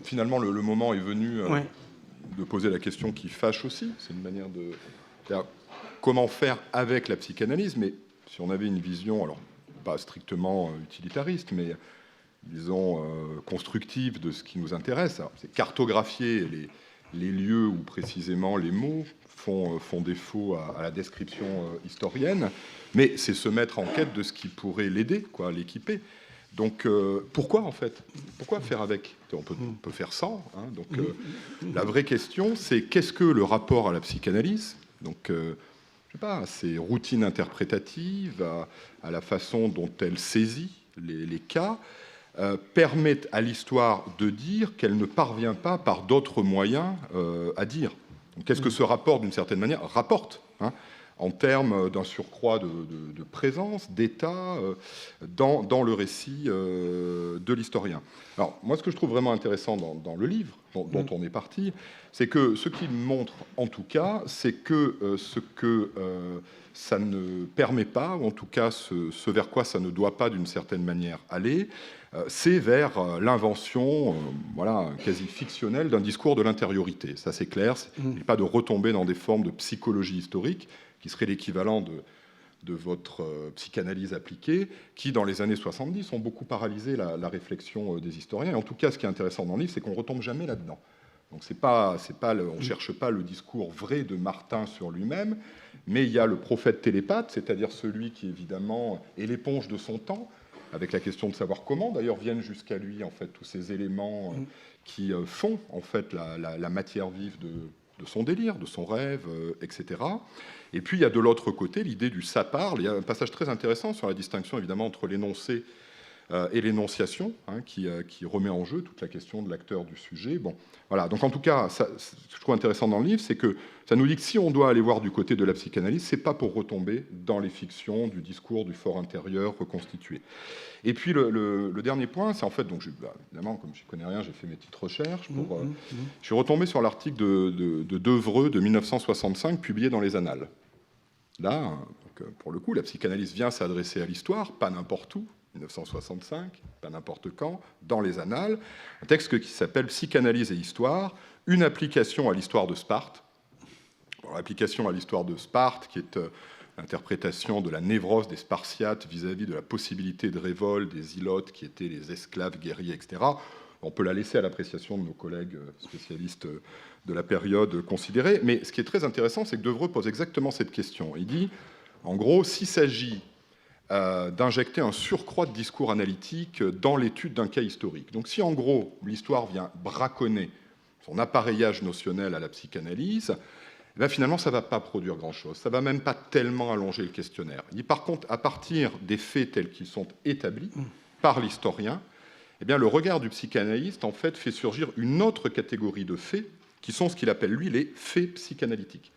finalement, le moment est venu Ouais. de poser la question qui fâche aussi. C'est une manière de... c'est-à-dire, comment faire avec la psychanalyse, mais si on avait une vision, alors pas strictement utilitariste, mais disons constructive de ce qui nous intéresse, c'est cartographier les lieux où précisément les mots font défaut à la description historienne, mais c'est se mettre en quête de ce qui pourrait l'aider, quoi, l'équiper. Donc pourquoi en fait? Pourquoi faire avec? On peut faire sans. Hein, donc la vraie question, c'est qu'est-ce que le rapport à la psychanalyse? Donc je sais pas, à ses routines interprétatives, à la façon dont elle saisit les cas, permettent à l'histoire de dire qu'elle ne parvient pas par d'autres moyens à dire. Qu'est-ce que ce rapport, d'une certaine manière, rapporte, hein, en termes d'un surcroît de présence, d'état dans le récit de l'historien. Alors, moi, ce que je trouve vraiment intéressant dans le livre dont on est parti, c'est que ce qu'il montre, en tout cas, c'est que ce que ça ne permet pas, ou en tout cas ce vers quoi ça ne doit pas, d'une certaine manière, aller, c'est vers l'invention voilà, quasi fictionnelle d'un discours de l'intériorité. Ça, c'est clair. Il n'est pas de retomber dans des formes de psychologie historique, qui serait l'équivalent de votre psychanalyse appliquée, qui, dans les années 70, ont beaucoup paralysé la réflexion des historiens. Et en tout cas, ce qui est intéressant dans le livre, c'est qu'on ne retombe jamais là-dedans. Donc, on ne cherche pas le discours vrai de Martin sur lui-même, mais il y a le prophète télépathe, c'est-à-dire celui qui, évidemment, est l'éponge de son temps, avec la question de savoir comment, d'ailleurs, viennent jusqu'à lui, en fait, tous ces éléments qui font, en fait, la matière vive de son délire, de son rêve, etc. Et puis, il y a de l'autre côté l'idée du ça parle. Il y a un passage très intéressant sur la distinction, évidemment, entre l'énoncé et l'énonciation, hein, qui remet en jeu toute la question de l'acteur du sujet. Bon, voilà. Donc, en tout cas, ce que je trouve intéressant dans le livre, c'est que ça nous dit que si on doit aller voir du côté de la psychanalyse, c'est pas pour retomber dans les fictions du discours du fort intérieur reconstitué. Et puis, le dernier point, c'est en fait, donc, évidemment, comme je ne connais rien, j'ai fait mes petites recherches. Je suis retombé sur l'article de Devreux de 1965, publié dans les Annales. Là, donc, pour le coup, la psychanalyse vient s'adresser à l'histoire, pas n'importe où, 1965, pas n'importe quand, dans les Annales, un texte qui s'appelle « Psychanalyse et histoire, une application à l'histoire de Sparte ». L'application à l'histoire de Sparte, qui est l'interprétation de la névrose des Spartiates vis-à-vis de la possibilité de révolte des Ilotes, qui étaient les esclaves guerriers, etc. On peut la laisser à l'appréciation de nos collègues spécialistes de la période considérée. Mais ce qui est très intéressant, c'est que Devreux pose exactement cette question. Il dit, en gros, s'il s'agit d'injecter un surcroît de discours analytique dans l'étude d'un cas historique. Donc si, en gros, l'histoire vient braconner son appareillage notionnel à la psychanalyse, eh bien, finalement, ça ne va pas produire grand-chose. Ça ne va même pas tellement allonger le questionnaire. Il dit, par contre, à partir des faits tels qu'ils sont établis par l'historien, eh bien, le regard du psychanalyste, en fait, fait surgir une autre catégorie de faits, qui sont ce qu'il appelle, lui, les faits psychanalytiques.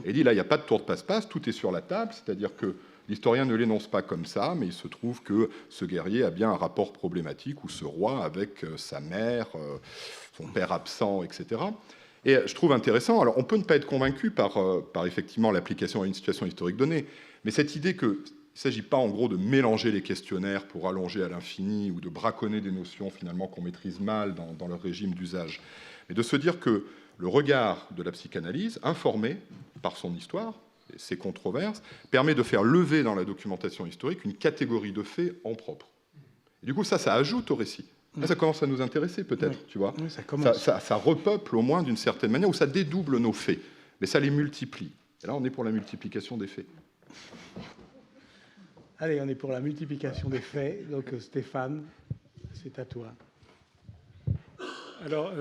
Et il dit, là, il n'y a pas de tour de passe-passe, tout est sur la table, c'est-à-dire que l'historien ne l'énonce pas comme ça, mais il se trouve que ce guerrier a bien un rapport problématique, ou ce roi avec sa mère, son père absent, etc. Et je trouve intéressant, alors on peut ne pas être convaincu par effectivement l'application à une situation historique donnée, mais cette idée qu'il ne s'agit pas en gros de mélanger les questionnaires pour allonger à l'infini ou de braconner des notions finalement qu'on maîtrise mal dans leur régime d'usage, mais de se dire que le regard de la psychanalyse, informé par son histoire et ses controverses, permet de faire lever dans la documentation historique une catégorie de faits en propre. Et du coup, ça ajoute au récit. Là, ça commence à nous intéresser, peut-être, tu vois. Oui, ça repeuple, au moins, d'une certaine manière, ou ça dédouble nos faits. Mais ça les multiplie. Et là, on est pour la multiplication des faits. Allez, on est pour la multiplication des faits. Donc, Stéphane, c'est à toi. Alors,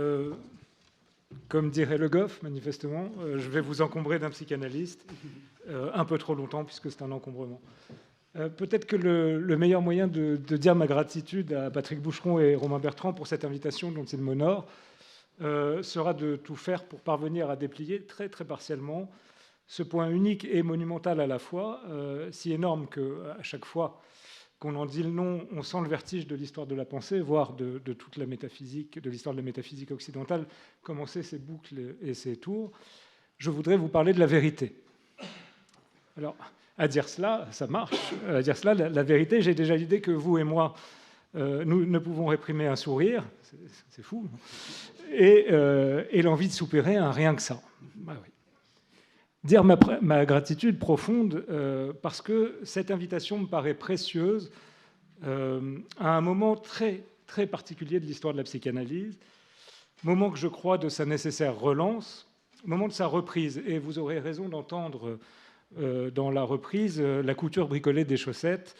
comme dirait Le Goff, manifestement, je vais vous encombrer d'un psychanalyste, un peu trop longtemps, puisque c'est un encombrement. Peut-être que le meilleur moyen de dire ma gratitude à Patrick Boucheron et Romain Bertrand pour cette invitation dont ils m'honorent sera de tout faire pour parvenir à déplier très très partiellement ce point unique et monumental à la fois, si énorme qu'à chaque fois qu'on en dit le nom, on sent le vertige de l'histoire de la pensée, voire de toute la métaphysique, de l'histoire de la métaphysique occidentale, commencer ses boucles et ses tours. Je voudrais vous parler de la vérité. Alors, à dire cela, ça marche. À dire cela, la vérité, j'ai déjà l'idée que vous et moi, nous ne pouvons réprimer un sourire, c'est fou, et l'envie de soupirer un rien que ça. Bah oui. Dire ma gratitude profonde parce que cette invitation me paraît précieuse à un moment très, très particulier de l'histoire de la psychanalyse, moment que je crois de sa nécessaire relance, moment de sa reprise. Et vous aurez raison d'entendre dans la reprise la couture bricolée des chaussettes,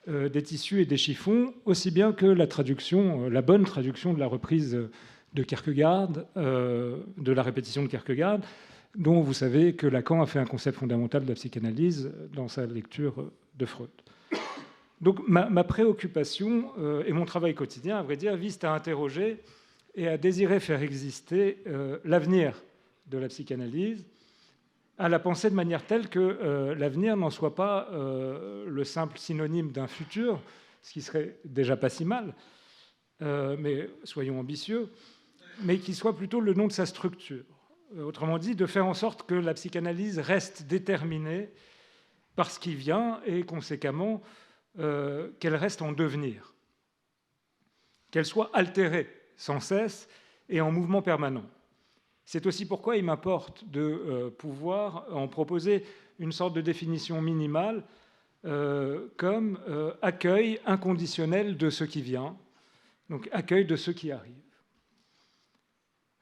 des tissus et des chiffons, aussi bien que la traduction, la bonne traduction de la reprise de Kierkegaard, de la répétition de Kierkegaard, dont vous savez que Lacan a fait un concept fondamental de la psychanalyse dans sa lecture de Freud. Donc ma préoccupation et mon travail quotidien, à vrai dire, visent à interroger et à désirer faire exister l'avenir de la psychanalyse, à la penser de manière telle que l'avenir n'en soit pas le simple synonyme d'un futur, ce qui serait déjà pas si mal, mais soyons ambitieux, mais qui soit plutôt le nom de sa structure. Autrement dit, de faire en sorte que la psychanalyse reste déterminée par ce qui vient et conséquemment qu'elle reste en devenir, qu'elle soit altérée sans cesse et en mouvement permanent. C'est aussi pourquoi il m'importe de pouvoir en proposer une sorte de définition minimale comme accueil inconditionnel de ce qui vient, donc accueil de ce qui arrive.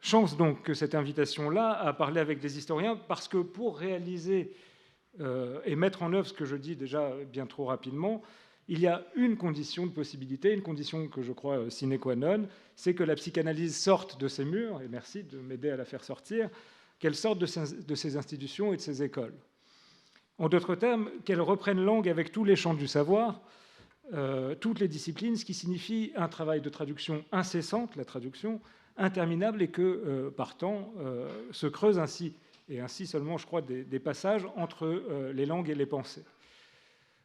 Chance donc que cette invitation-là a parlé avec des historiens, parce que pour réaliser et mettre en œuvre ce que je dis déjà bien trop rapidement, il y a une condition de possibilité, une condition que je crois sine qua non, c'est que la psychanalyse sorte de ses murs, et merci de m'aider à la faire sortir, qu'elle sorte de ses institutions et de ses écoles. En d'autres termes, qu'elle reprenne langue avec tous les champs du savoir, toutes les disciplines, ce qui signifie un travail de traduction incessante, la traduction, interminable, et que, partant, se creusent ainsi, et ainsi seulement, je crois, des passages entre les langues et les pensées.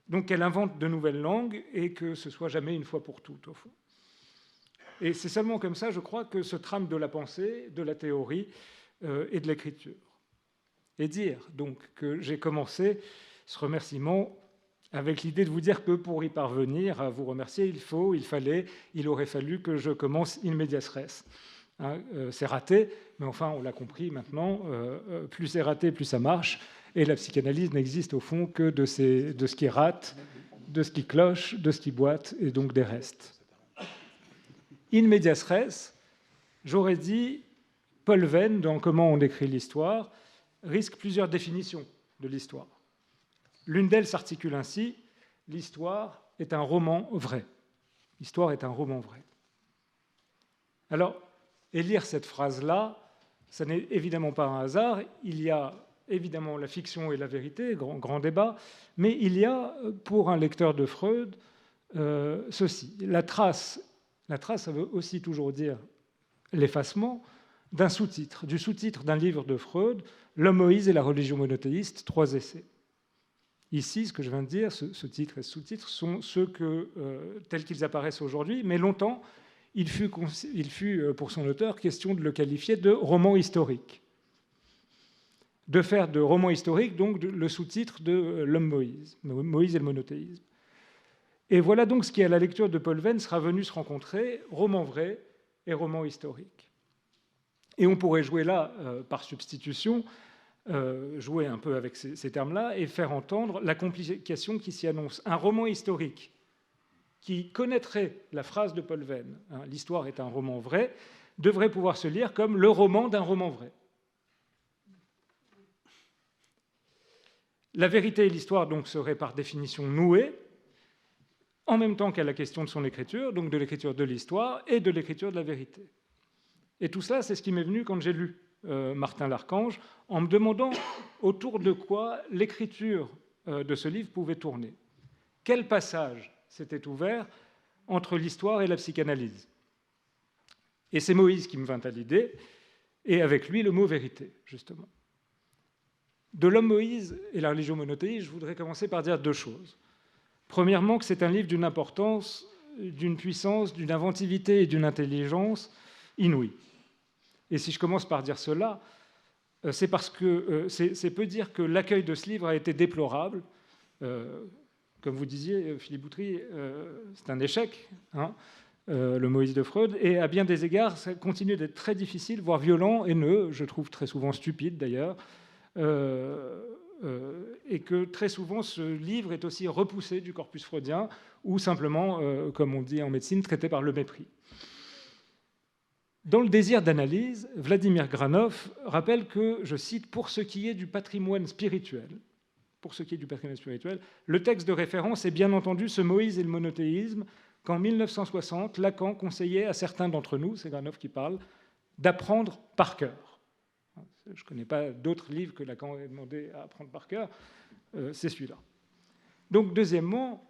Donc qu'elle invente de nouvelles langues et que ce soit jamais une fois pour toutes, au fond. Et c'est seulement comme ça, je crois, que se trame de la pensée, de la théorie et de l'écriture. Et dire donc que j'ai commencé ce remerciement avec l'idée de vous dire que pour y parvenir, à vous remercier, il aurait fallu que je commence in medias res. Hein, c'est raté, mais enfin, on l'a compris maintenant, plus c'est raté, plus ça marche. Et la psychanalyse n'existe au fond que de ce qui rate, de ce qui cloche, de ce qui boite, et donc des restes. In medias res, j'aurais dit, Paul Venn, dans Comment on écrit l'histoire, risque plusieurs définitions de l'histoire. L'une d'elles s'articule ainsi: l'histoire est un roman vrai. L'histoire est un roman vrai. Alors, élire cette phrase-là, ça n'est évidemment pas un hasard. Il y a évidemment la fiction et la vérité, grand débat, mais il y a, pour un lecteur de Freud, ceci. La trace, ça veut aussi toujours dire l'effacement d'un sous-titre, du sous-titre d'un livre de Freud, L'homme Moïse et la religion monothéiste, 3 essais. Ici, ce que je viens de dire, ce titre et ce sous-titre sont ceux tels qu'ils apparaissent aujourd'hui, mais longtemps, il fut, pour son auteur, question de le qualifier de roman historique. De faire de roman historique, donc, le sous-titre de L'homme Moïse, Moïse et le monothéisme. Et voilà donc ce qui, à la lecture de Paul Venn, sera venu se rencontrer, roman vrai et roman historique. Et on pourrait jouer là, par substitution, jouer un peu avec ces termes-là et faire entendre la complication qui s'y annonce. Un roman historique qui connaîtrait la phrase de Paul Venn, hein, l'histoire est un roman vrai, devrait pouvoir se lire comme le roman d'un roman vrai. La vérité et l'histoire donc seraient par définition nouées, en même temps qu'à la question de son écriture, donc de l'écriture de l'histoire et de l'écriture de la vérité. Et tout ça, c'est ce qui m'est venu quand j'ai lu Martin Larchange, en me demandant autour de quoi l'écriture de ce livre pouvait tourner. Quel passage s'était ouvert entre l'histoire et la psychanalyse? Et c'est Moïse qui me vint à l'idée, et avec lui le mot vérité, justement. De L'homme Moïse et la religion monothéiste, je voudrais commencer par dire 2 choses. Premièrement, que c'est un livre d'une importance, d'une puissance, d'une inventivité et d'une intelligence inouïe. Et si je commence par dire cela, c'est parce que c'est peu dire que l'accueil de ce livre a été déplorable, Comme vous disiez, Philippe Boutry, c'est un échec, hein, le Moïse de Freud, et à bien des égards, ça continue d'être très difficile, voire violent, haineux, je trouve très souvent stupide d'ailleurs, et que très souvent ce livre est aussi repoussé du corpus freudien, ou simplement, comme on dit en médecine, traité par le mépris. Dans le désir d'analyse, Vladimir Granov rappelle que, je cite, « Pour ce qui est du patrimoine spirituel, le texte de référence est bien entendu ce Moïse et le monothéisme qu'en 1960, Lacan conseillait à certains d'entre nous, c'est Granov qui parle, d'apprendre par cœur. » Je ne connais pas d'autres livres que Lacan ait demandé à apprendre par cœur, c'est celui-là. Donc, deuxièmement,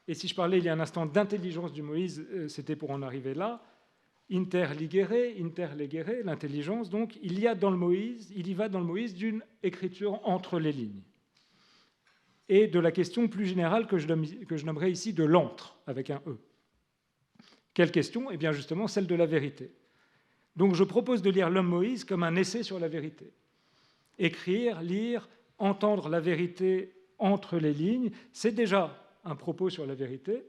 et si je parlais il y a un instant d'intelligence du Moïse, c'était pour en arriver là, interligere, l'intelligence, donc, il y va dans le Moïse d'une écriture entre les lignes. Et de la question plus générale que je nommerai ici de l'antre, avec un E. Quelle question ? Eh bien justement celle de la vérité. Donc je propose de lire l'homme Moïse comme un essai sur la vérité. Écrire, lire, entendre la vérité entre les lignes, c'est déjà un propos sur la vérité,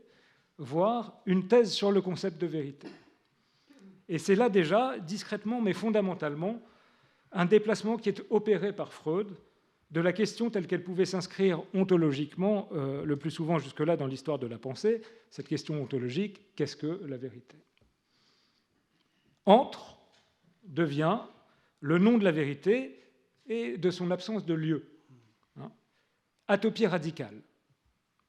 voire une thèse sur le concept de vérité. Et c'est là déjà, discrètement mais fondamentalement, un déplacement qui est opéré par Freud de la question telle qu'elle pouvait s'inscrire ontologiquement, le plus souvent jusque-là dans l'histoire de la pensée, cette question ontologique, qu'est-ce que la vérité ? Entre devient le nom de la vérité et de son absence de lieu. Atopie radicale.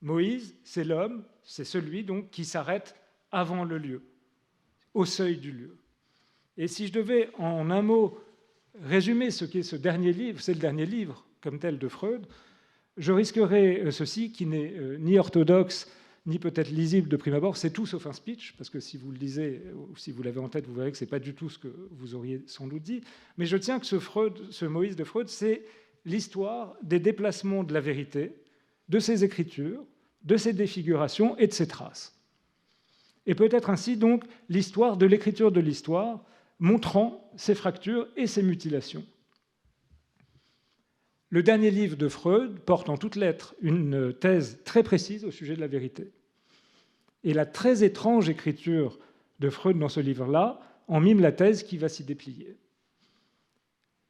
Moïse, c'est l'homme, c'est celui donc qui s'arrête avant le lieu, au seuil du lieu. Et si je devais en un mot résumer ce qu'est ce dernier livre, c'est le dernier livre comme tel de Freud, je risquerais ceci qui n'est ni orthodoxe, ni peut-être lisible de prime abord, c'est tout sauf un speech, parce que si vous le lisez, ou si vous l'avez en tête, vous verrez que ce n'est pas du tout ce que vous auriez sans doute dit. Mais je tiens que ce Moïse de Freud, c'est l'histoire des déplacements de la vérité, de ses écritures, de ses défigurations et de ses traces. Et peut-être ainsi donc l'histoire de l'écriture de l'histoire, montrant ses fractures et ses mutilations. Le dernier livre de Freud porte en toutes lettres une thèse très précise au sujet de la vérité. Et la très étrange écriture de Freud dans ce livre-là en mime la thèse qui va s'y déplier.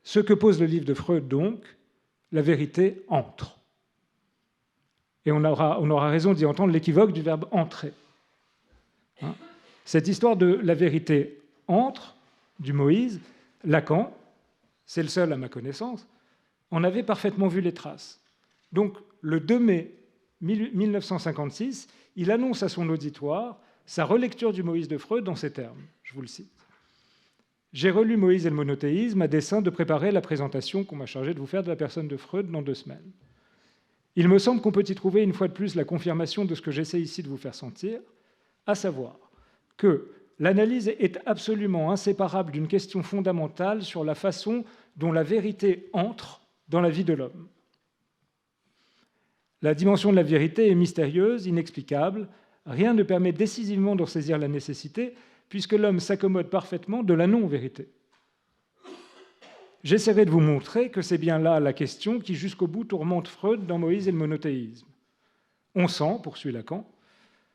Ce que pose le livre de Freud, donc, la vérité entre. Et on aura raison d'y entendre l'équivoque du verbe entrer. Cette histoire de la vérité entre, du Moïse, Lacan, c'est le seul à ma connaissance, en avait parfaitement vu les traces. Donc, le 2 mai 1956, il annonce à son auditoire sa relecture du Moïse de Freud dans ces termes. Je vous le cite. « J'ai relu Moïse et le monothéisme à dessein de préparer la présentation qu'on m'a chargé de vous faire de la personne de Freud dans 2 semaines. Il me semble qu'on peut y trouver une fois de plus la confirmation de ce que j'essaie ici de vous faire sentir, à savoir que l'analyse est absolument inséparable d'une question fondamentale sur la façon dont la vérité entre dans la vie de l'homme. La dimension de la vérité est mystérieuse, inexplicable. Rien ne permet décisivement d'en saisir la nécessité, puisque l'homme s'accommode parfaitement de la non-vérité. J'essaierai de vous montrer que c'est bien là la question qui, jusqu'au bout, tourmente Freud dans Moïse et le monothéisme. On sent, poursuit Lacan,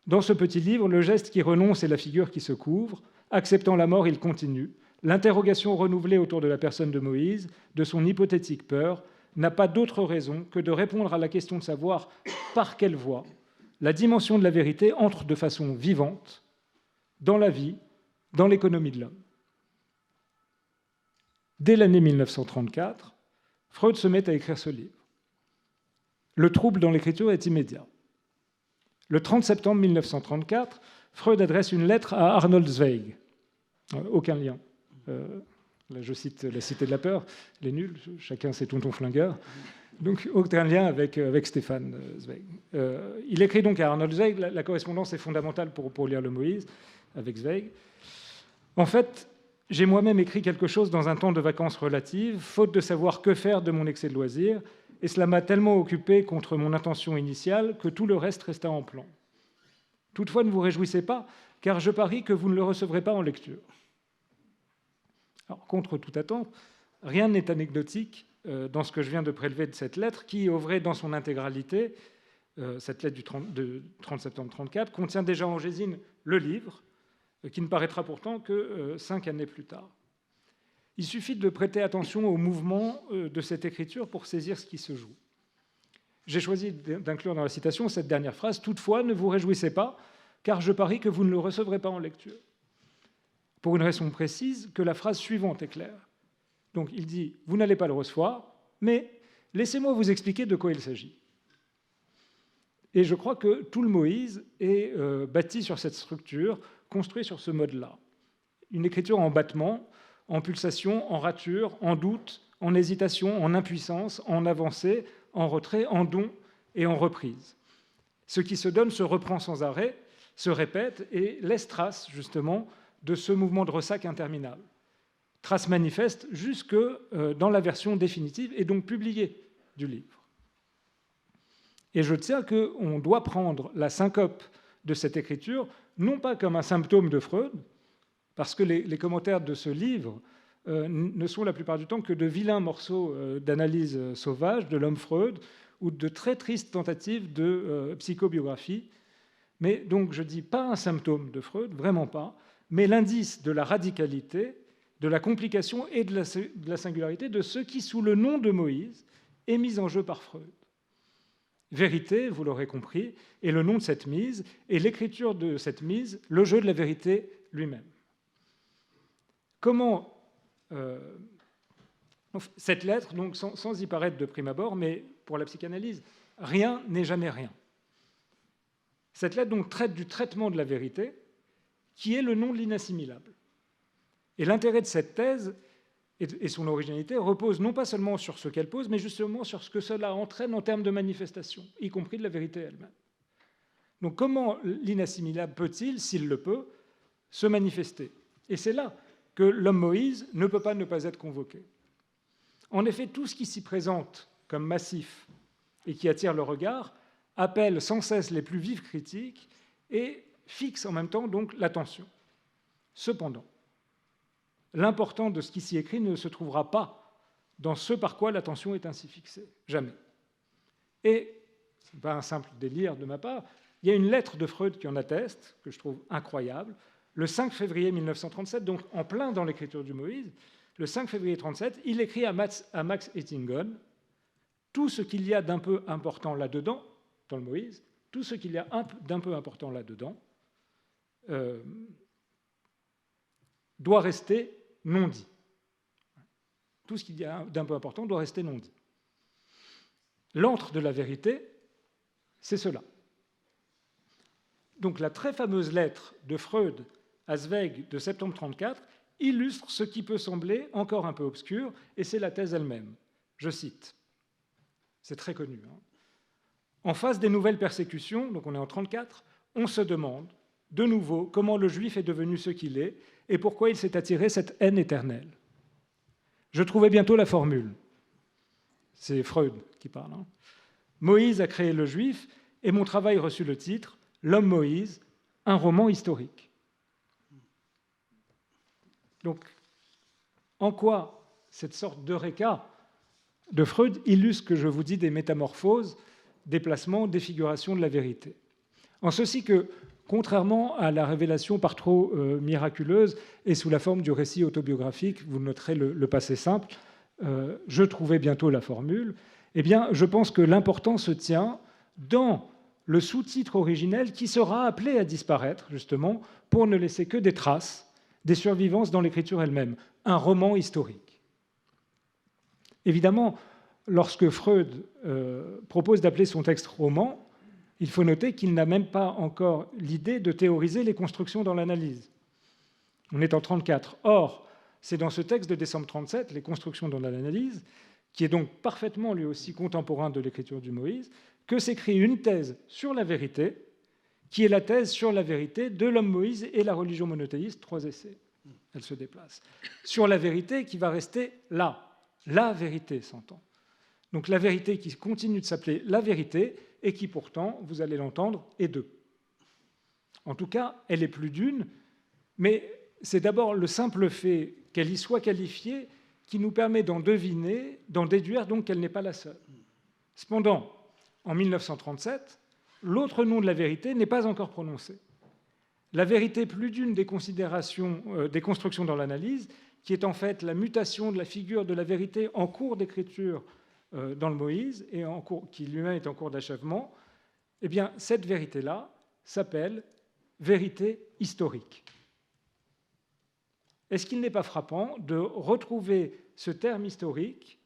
dans ce petit livre, le geste qui renonce et la figure qui se couvre. Acceptant la mort, il continue. L'interrogation renouvelée autour de la personne de Moïse, de son hypothétique peur, n'a pas d'autre raison que de répondre à la question de savoir par quelle voie la dimension de la vérité entre de façon vivante dans la vie, dans l'économie de l'homme. Dès l'année 1934, Freud se met à écrire ce livre. Le trouble dans l'écriture est immédiat. Le 30 septembre 1934, Freud adresse une lettre à Arnold Zweig. Aucun lien. Là, je cite La Cité de la Peur, les nuls, chacun ses tontons flingueurs. Donc, aucun lien avec Stéphane Zweig. Il écrit donc à Arnold Zweig, la correspondance est fondamentale pour lire le Moïse, avec Zweig. En fait, j'ai moi-même écrit quelque chose dans un temps de vacances relatives, faute de savoir que faire de mon excès de loisirs, et cela m'a tellement occupé contre mon intention initiale que tout le reste resta en plan. Toutefois, ne vous réjouissez pas, car je parie que vous ne le recevrez pas en lecture. Alors, contre toute attente, rien n'est anecdotique dans ce que je viens de prélever de cette lettre, qui, au vrai dans son intégralité, cette lettre du 30 septembre 1934, contient déjà en Gésine le livre, qui ne paraîtra pourtant que 5 années plus tard. Il suffit de prêter attention au mouvement de cette écriture pour saisir ce qui se joue. J'ai choisi d'inclure dans la citation cette dernière phrase: « Toutefois, ne vous réjouissez pas, car je parie que vous ne le recevrez pas en lecture. » Pour une raison précise, que la phrase suivante est claire. Donc il dit « Vous n'allez pas le recevoir, mais laissez-moi vous expliquer de quoi il s'agit. » Et je crois que tout le Moïse est bâti sur cette structure, construit sur ce mode-là. Une écriture en battement, en pulsation, en rature, en doute, en hésitation, en impuissance, en avancée, en retrait, en don et en reprise. Ce qui se donne se reprend sans arrêt, se répète et laisse trace, justement, de ce mouvement de ressac interminable. Trace manifeste jusque dans la version définitive et donc publiée du livre. Et je tiens qu'on doit prendre la syncope de cette écriture, non pas comme un symptôme de Freud, parce que les commentaires de ce livre ne sont la plupart du temps que de vilains morceaux d'analyse sauvage de l'homme Freud ou de très tristes tentatives de psychobiographie. Mais donc je ne dis pas un symptôme de Freud, vraiment pas, mais l'indice de la radicalité, de la complication et de la singularité de ce qui, sous le nom de Moïse, est mis en jeu par Freud. Vérité, vous l'aurez compris, est le nom de cette mise, et l'écriture de cette mise, le jeu de la vérité lui-même. Comment cette lettre, donc, sans y paraître de prime abord, mais pour la psychanalyse, rien n'est jamais rien. Cette lettre donc traite du traitement de la vérité, qui est le nom de l'inassimilable. Et l'intérêt de cette thèse et son originalité repose non pas seulement sur ce qu'elle pose, mais justement sur ce que cela entraîne en termes de manifestation, y compris de la vérité elle-même. Donc comment l'inassimilable peut-il, s'il le peut, se manifester? Et c'est là que l'homme Moïse ne peut pas ne pas être convoqué. En effet, tout ce qui s'y présente comme massif et qui attire le regard appelle sans cesse les plus vives critiques et fixe en même temps donc l'attention. Cependant, l'important de ce qui s'y écrit ne se trouvera pas dans ce par quoi l'attention est ainsi fixée. Jamais. Et, ce n'est pas un simple délire de ma part, il y a une lettre de Freud qui en atteste, que je trouve incroyable, le 5 février 1937, donc en plein dans l'écriture du Moïse, le 5 février 1937, il écrit à Max Ettingen tout ce qu'il y a d'un peu important là-dedans, dans le Moïse, tout ce qu'il y a d'un peu important là-dedans doit rester non dit. Tout ce qu'il y a d'un peu important doit rester non dit. L'antre de la vérité, c'est cela. Donc la très fameuse lettre de Freud à Zweig de septembre 1934 illustre ce qui peut sembler encore un peu obscur, et c'est la thèse elle-même. Je cite, c'est très connu. En face des nouvelles persécutions, donc on est en 1934, on se demande de nouveau comment le juif est devenu ce qu'il est et pourquoi il s'est attiré cette haine éternelle. Je trouvais bientôt la formule. C'est Freud qui parle. Moïse a créé le juif et mon travail reçut le titre « L'homme Moïse, un roman historique ». Donc, en quoi cette sorte d'eureka de Freud illustre ce que je vous dis des métamorphoses, déplacements, défigurations de la vérité? En ceci que, contrairement à la révélation par trop miraculeuse et sous la forme du récit autobiographique, vous noterez le passé simple, je trouvais bientôt la formule, eh bien, je pense que l'important se tient dans le sous-titre originel qui sera appelé à disparaître, justement, pour ne laisser que des traces, des survivances dans l'écriture elle-même, un roman historique. Évidemment, lorsque Freud propose d'appeler son texte roman, il faut noter qu'il n'a même pas encore l'idée de théoriser les constructions dans l'analyse. On est en 1934. Or, c'est dans ce texte de décembre 1937, les constructions dans l'analyse, qui est donc parfaitement lui aussi contemporain de l'écriture du Moïse, que s'écrit une thèse sur la vérité, qui est la thèse sur la vérité de l'homme Moïse et la religion monothéiste, 3 essais. Elle se déplace. Sur la vérité qui va rester là. La vérité, s'entend. Donc la vérité qui continue de s'appeler la vérité et qui pourtant, vous allez l'entendre, est deux. En tout cas, elle est plus d'une, mais c'est d'abord le simple fait qu'elle y soit qualifiée qui nous permet d'en deviner, d'en déduire donc qu'elle n'est pas la seule. Cependant, en 1937, l'autre nom de la vérité n'est pas encore prononcé. La vérité, plus d'une des considérations, des constructions dans l'analyse, qui est en fait la mutation de la figure de la vérité en cours d'écriture dans le Moïse, et qui lui-même est en cours d'achèvement, eh bien, cette vérité-là s'appelle vérité historique. Est-ce qu'il n'est pas frappant de retrouver ce terme historique,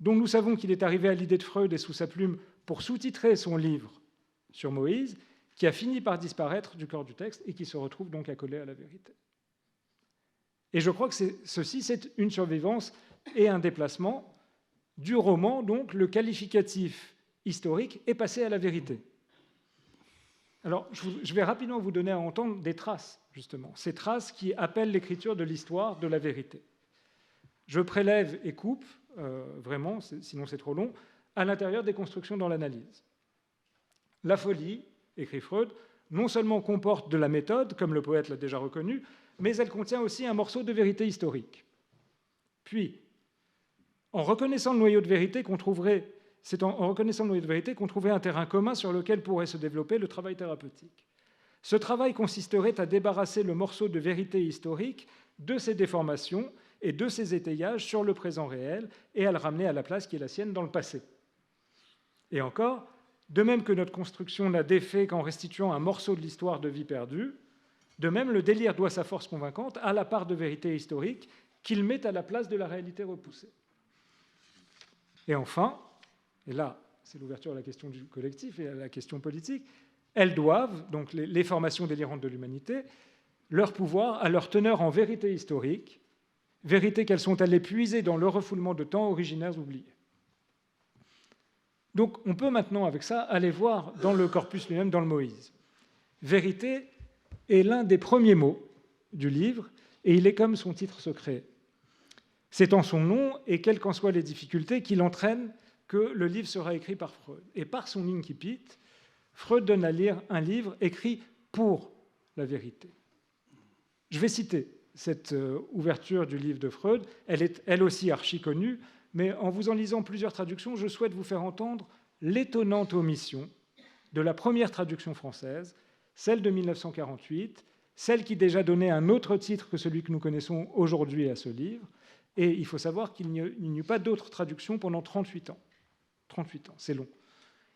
dont nous savons qu'il est arrivé à l'idée de Freud et sous sa plume pour sous-titrer son livre sur Moïse, qui a fini par disparaître du corps du texte et qui se retrouve donc accolé à la vérité. Et je crois que ceci, c'est une survivance et un déplacement du roman, donc le qualificatif historique est passé à la vérité. Alors, je vais rapidement vous donner à entendre des traces, justement, ces traces qui appellent l'écriture de l'histoire de la vérité. Je prélève et coupe, vraiment, sinon c'est trop long, à l'intérieur des constructions dans l'analyse. La folie, écrit Freud, non seulement comporte de la méthode, comme le poète l'a déjà reconnu, mais elle contient aussi un morceau de vérité historique. Puis, en reconnaissant le noyau de vérité c'est en reconnaissant le noyau de vérité qu'on trouverait un terrain commun sur lequel pourrait se développer le travail thérapeutique. Ce travail consisterait à débarrasser le morceau de vérité historique de ses déformations et de ses étayages sur le présent réel et à le ramener à la place qui est la sienne dans le passé. Et encore, de même que notre construction n'a d'effet qu'en restituant un morceau de l'histoire de vie perdue, de même le délire doit sa force convaincante à la part de vérité historique qu'il met à la place de la réalité repoussée. Et enfin, et là c'est l'ouverture à la question du collectif et à la question politique, elles doivent, donc les formations délirantes de l'humanité, leur pouvoir à leur teneur en vérité historique, vérité qu'elles sont allées puiser dans le refoulement de temps originaires oubliés. Donc on peut maintenant, avec ça, aller voir dans le corpus lui-même, dans le Moïse. Vérité est l'un des premiers mots du livre, et il est comme son titre secret. C'est en son nom, et quelles qu'en soient les difficultés, qu'il entraîne que le livre sera écrit par Freud. Et par son incipit, Freud donne à lire un livre écrit pour la vérité. Je vais citer cette ouverture du livre de Freud. Elle est elle aussi archi connue, mais en vous en lisant plusieurs traductions, je souhaite vous faire entendre l'étonnante omission de la première traduction française, celle de 1948, celle qui déjà donnait un autre titre que celui que nous connaissons aujourd'hui à ce livre. Et il faut savoir qu'il n'y eut pas d'autre traduction pendant 38 ans. 38 ans, c'est long.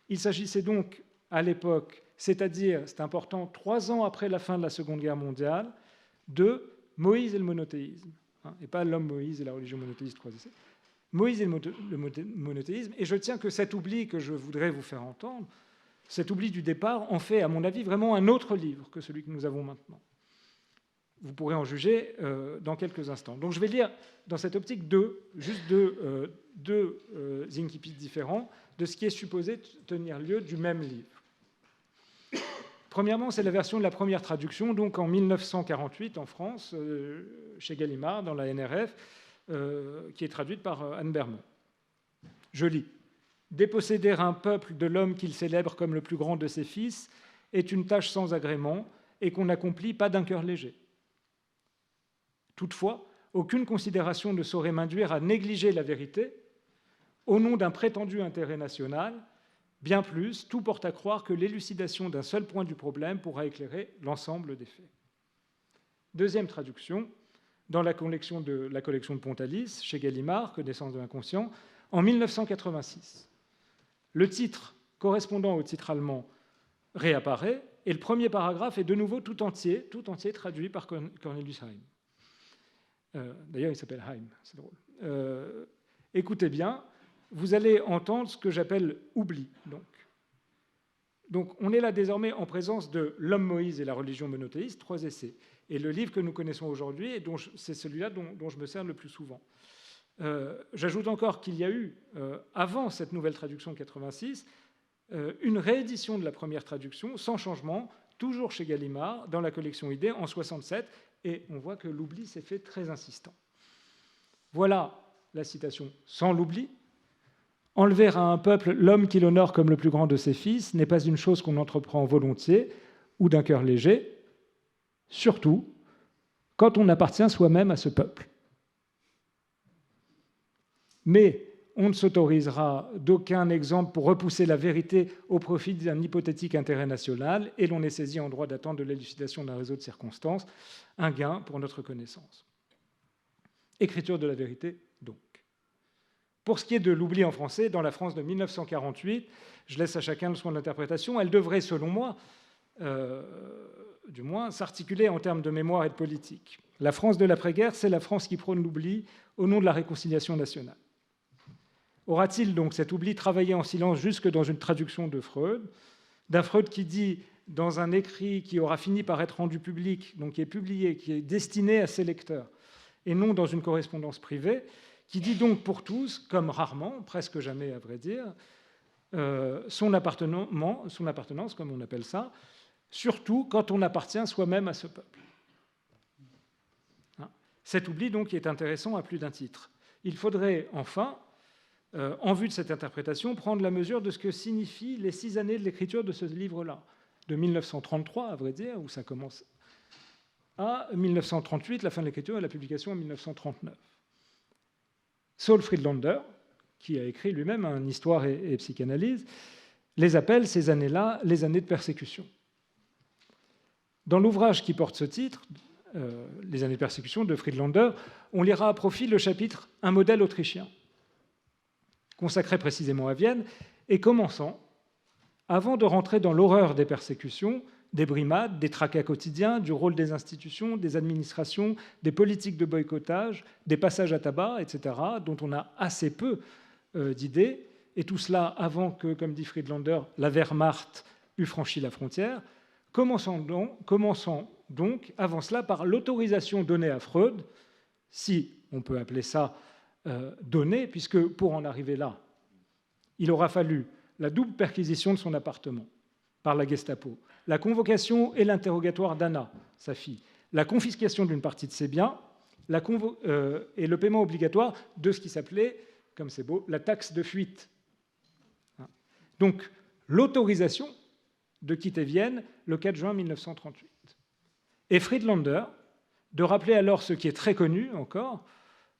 Il s'agissait donc, à l'époque, c'est-à-dire, c'est important, 3 ans après la fin de la Seconde Guerre mondiale, de Moïse et le monothéisme, et pas l'homme Moïse et la religion monothéiste croisée. Moïse et le monothéisme, et je tiens que cet oubli que je voudrais vous faire entendre, cet oubli du départ, en fait, à mon avis, vraiment un autre livre que celui que nous avons maintenant. Vous pourrez en juger dans quelques instants. Donc je vais lire dans cette optique deux incipits différents de ce qui est supposé tenir lieu du même livre. Premièrement, c'est la version de la première traduction, donc en 1948 en France, chez Gallimard, dans la NRF, qui est traduite par Anne Bermond. Je lis. « Déposséder un peuple de l'homme qu'il célèbre comme le plus grand de ses fils est une tâche sans agrément et qu'on n'accomplit pas d'un cœur léger. Toutefois, aucune considération ne saurait m'induire à négliger la vérité au nom d'un prétendu intérêt national. Bien plus, tout porte à croire que l'élucidation d'un seul point du problème pourra éclairer l'ensemble des faits. » Deuxième traduction, dans la collection de Pontalis, chez Gallimard, Connaissance de l'inconscient, en 1986. Le titre correspondant au titre allemand réapparaît, et le premier paragraphe est de nouveau tout entier traduit par Cornelius Heim. D'ailleurs, il s'appelle Heim, c'est drôle. Écoutez bien, vous allez entendre ce que j'appelle oubli. Donc, on est là désormais en présence de L'homme Moïse et la religion monothéiste, 3 essais. Et le livre que nous connaissons aujourd'hui, c'est celui-là dont je me sers le plus souvent. J'ajoute encore qu'il y a eu, avant cette nouvelle traduction de 86, une réédition de la première traduction, sans changement, toujours chez Gallimard, dans la collection Idées, en 67, et on voit que l'oubli s'est fait très insistant. Voilà la citation sans l'oubli. « Enlever à un peuple l'homme qu'il honore comme le plus grand de ses fils n'est pas une chose qu'on entreprend volontiers ou d'un cœur léger, surtout quand on appartient soi-même à ce peuple. Mais on ne s'autorisera d'aucun exemple pour repousser la vérité au profit d'un hypothétique intérêt national, et l'on est saisi en droit d'attente de l'élucidation d'un réseau de circonstances, un gain pour notre connaissance. Écriture de la vérité, donc. Pour ce qui est de l'oubli en français, dans la France de 1948, je laisse à chacun le soin de l'interprétation, elle devrait, selon moi, du moins, s'articuler en termes de mémoire et de politique. La France de l'après-guerre, c'est la France qui prône l'oubli au nom de la réconciliation nationale. Aura-t-il donc cet oubli travaillé en silence jusque dans une traduction de Freud, d'un Freud qui dit, dans un écrit qui aura fini par être rendu public, donc qui est publié, qui est destiné à ses lecteurs, et non dans une correspondance privée, qui dit donc pour tous, comme rarement, presque jamais à vrai dire, son appartenance, comme on appelle ça, surtout quand on appartient soi-même à ce peuple. Cet oubli donc est intéressant à plus d'un titre. Il faudrait enfin, en vue de cette interprétation, prendre la mesure de ce que signifient les 6 années de l'écriture de ce livre-là, de 1933 à vrai dire, où ça commence, à 1938, la fin de l'écriture et la publication en 1939. Saul Friedlander, qui a écrit lui-même une Histoire et psychanalyse, les appelle ces années-là les années de persécution. Dans l'ouvrage qui porte ce titre, Les années de persécution de Friedlander, on lira à profit le chapitre « Un modèle autrichien », consacré précisément à Vienne, et commençant, avant de rentrer dans l'horreur des persécutions, des brimades, des tracas quotidiens, du rôle des institutions, des administrations, des politiques de boycottage, des passages à tabac, etc., dont on a assez peu d'idées, et tout cela avant que, comme dit Friedlander, la Wehrmacht eût franchi la frontière. Commençons donc, avant cela, par l'autorisation donnée à Freud, si on peut appeler ça donnée, puisque pour en arriver là, il aura fallu la double perquisition de son appartement par la Gestapo, la convocation et l'interrogatoire d'Anna, sa fille, la confiscation d'une partie de ses biens et le paiement obligatoire de ce qui s'appelait, comme c'est beau, la taxe de fuite. Donc, l'autorisation de quitter Vienne le 4 juin 1938. Et Friedlander de rappeler alors ce qui est très connu encore,